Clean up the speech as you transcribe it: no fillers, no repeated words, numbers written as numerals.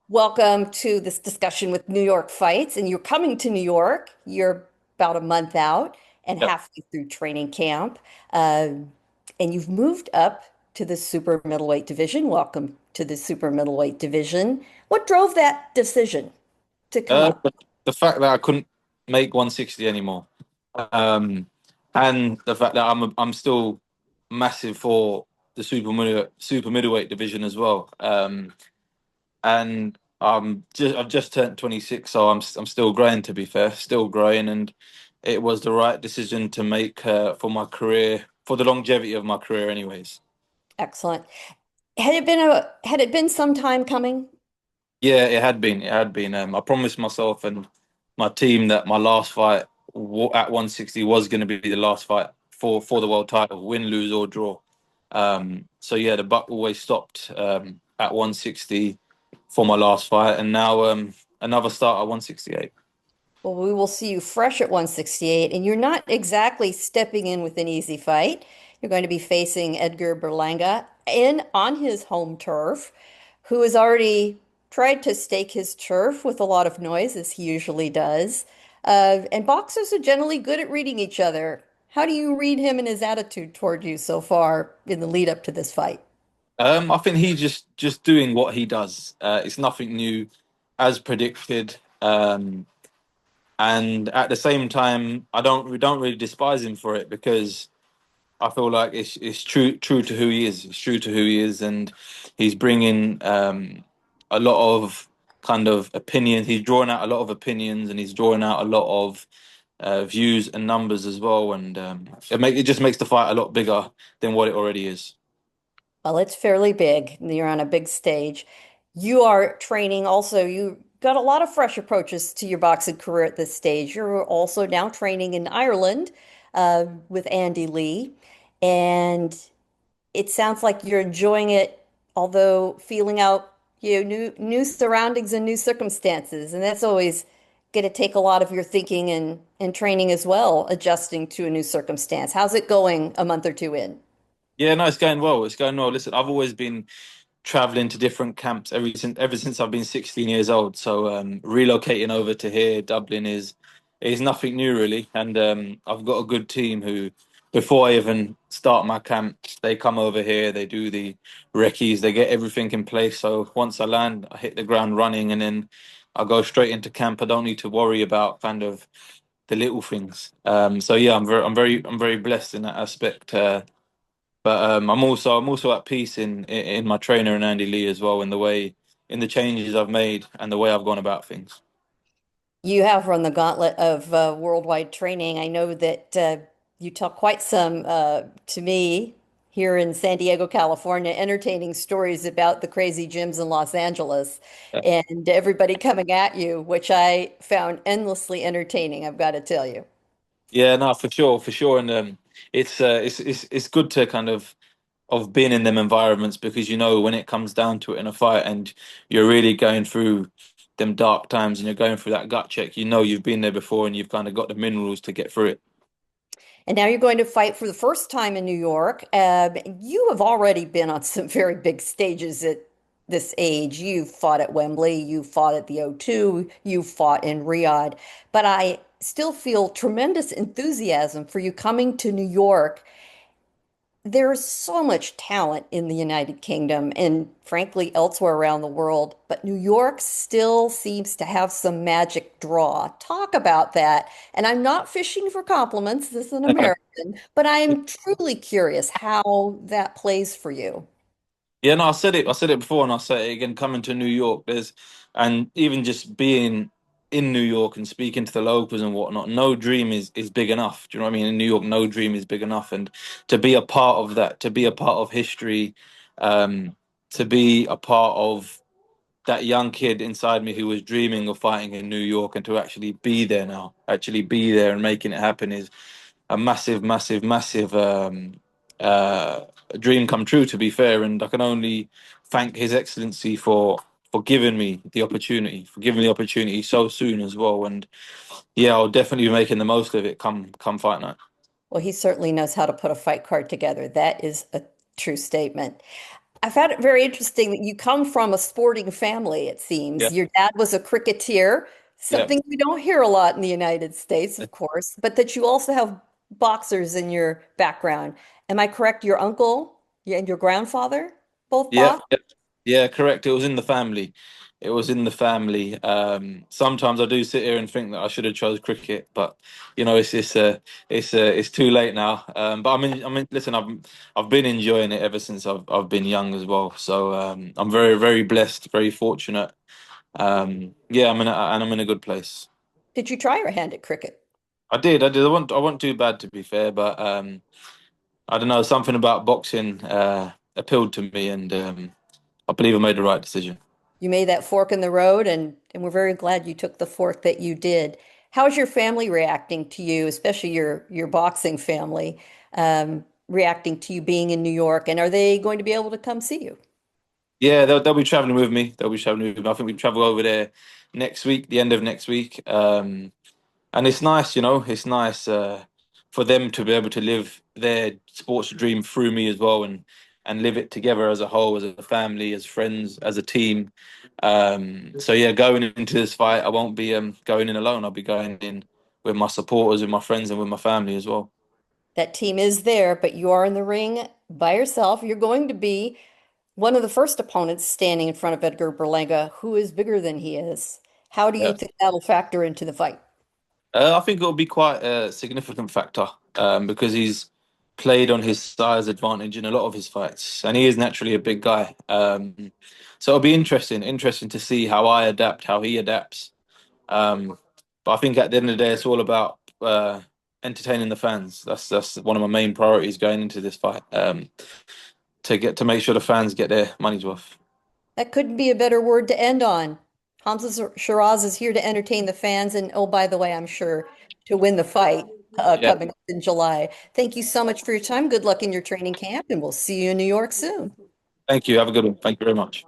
Welcome to this discussion with New York Fights. And you're coming to New York. You're about a month out and Yep. halfway through training camp. Uh, and you've moved up to the super middleweight division. Welcome to the super middleweight division. What drove that decision to come up? The fact that I couldn't make 160 anymore, um, and the fact that I'm still massive for the super middleweight division as well. And I've just turned 26, so I'm still growing. To be fair, still growing, and it was the right decision to make for my career, for the longevity of my career, anyways. Excellent. Had it been some time coming? Yeah, it had been. It had been. I promised myself and my team that my last fight at 160 was going to be the last fight for the world title, win, lose or draw. So yeah, the buck always stopped at 160 for my last fight, and now another start at 168. Well, we will see you fresh at 168, and you're not exactly stepping in with an easy fight. You're going to be facing Edgar Berlanga in on his home turf, who has already tried to stake his turf with a lot of noise, as he usually does. And boxers are generally good at reading each other. How do you read him and his attitude toward you so far in the lead up to this fight? I think he's just doing what he does. It's nothing new, as predicted. And at the same time, we don't really despise him for it because I feel like it's true to who he is. It's true to who he is, and he's bringing a lot of kind of opinion. He's drawing out a lot of opinions, and he's drawing out a lot of views and numbers as well. And it just makes the fight a lot bigger than what it already is. Well, it's fairly big. You're on a big stage. You are training also. You got a lot of fresh approaches to your boxing career at this stage. You're also now training in Ireland with Andy Lee. And it sounds like you're enjoying it, although feeling out new surroundings and new circumstances. And that's always going to take a lot of your thinking and training as well, adjusting to a new circumstance. How's it going a month or two in? Yeah, no, it's going well. It's going well. Listen, I've always been traveling to different camps ever since I've been 16 years old. So relocating over to here, Dublin is nothing new really. And I've got a good team who, before I even start my camp, they come over here, they do the recce's, they get everything in place. So once I land, I hit the ground running, and then I go straight into camp. I don't need to worry about kind of the little things. So yeah, I'm very blessed in that aspect. But I'm also at peace in my trainer and Andy Lee as well, in the changes I've made and the way I've gone about things. You have run the gauntlet of worldwide training. I know that you tell quite some to me here in San Diego, California, entertaining stories about the crazy gyms in Los Angeles and everybody coming at you, which I found endlessly entertaining, I've got to tell you. Yeah, no, for sure, and it's good to kind of being in them environments because you know when it comes down to it in a fight and you're really going through them dark times and you're going through that gut check, you know you've been there before and you've kind of got the minerals to get through it. And now you're going to fight for the first time in New York. You have already been on some very big stages at this age. You fought at Wembley, you fought at the O2, you fought in Riyadh. But I still feel tremendous enthusiasm for you coming to New York. There's so much talent in the United Kingdom and frankly elsewhere around the world, but New York still seems to have some magic draw. Talk about that. And I'm not fishing for compliments as an American, but I'm truly curious how that plays for you. Yeah, no, I said it before, and I'll say it again. Coming to New York, and even just being in New York and speaking to the locals and whatnot, no dream is big enough. Do you know what I mean? In New York, no dream is big enough, and to be a part of that, to be a part of history, um, to be a part of that young kid inside me who was dreaming of fighting in New York, and to actually be there now, actually be there and making it happen is a massive, massive, massive dream come true. To be fair, and I can only thank His Excellency for giving me the opportunity, for giving me the opportunity so soon as well. And yeah, I'll definitely be making the most of it come fight night. Well, he certainly knows how to put a fight card together. That is a true statement. I found it very interesting that you come from a sporting family, it Yeah, seems. Your dad was a cricketer, yeah, something we don't hear a lot in the United States, of course, but that you also have boxers in your background. Am I correct? Your uncle and your grandfather both yeah, box? yeah, yeah. Correct. It was in the family. It was in the family. Sometimes I do sit here and think that I should have chose cricket, but it's too late now. But listen, I've been enjoying it ever since I've been young as well. So I'm very very blessed, very fortunate. Yeah, I'm in a good place. Did you try your hand at cricket? I did. I wasn't too bad to be fair, but I don't know, something about boxing appealed to me, and I believe I made the right decision. You made that fork in the road, and we're very glad you took the fork that you did. How's your family reacting to you, especially your boxing family, reacting to you being in New York? And are they going to be able to come see you? Yeah, they'll be traveling with me. They'll be traveling with me. I think we travel over there next week, the end of next week. And it's nice, it's nice for them to be able to live their sports dream through me as well, and live it together as a whole, as a family, as friends, as a team. So yeah, going into this fight, I won't be going in alone. I'll be going in with my supporters, with my friends, and with my family as well. That team is there, but you are in the ring by yourself. You're going to be one of the first opponents standing in front of Edgar Berlanga, who is bigger than he is. How do you Yeah. think that'll factor into the fight? I think it'll be quite a significant factor because he's played on his size advantage in a lot of his fights, and he is naturally a big guy. So it'll be interesting to see how I adapt, how he adapts. Um, but I think at the end of the day, it's all about entertaining the fans. That's one of my main priorities going into this fight. To make sure the fans get their money's worth. That couldn't be a better word to end on. Hamzah Sheeraz is here to entertain the fans, and oh, by the way, I'm sure to win the fight Yeah. coming up in July. Thank you so much for your time. Good luck in your training camp, and we'll see you in New York soon. Thank you. Have a good one. Thank you very much.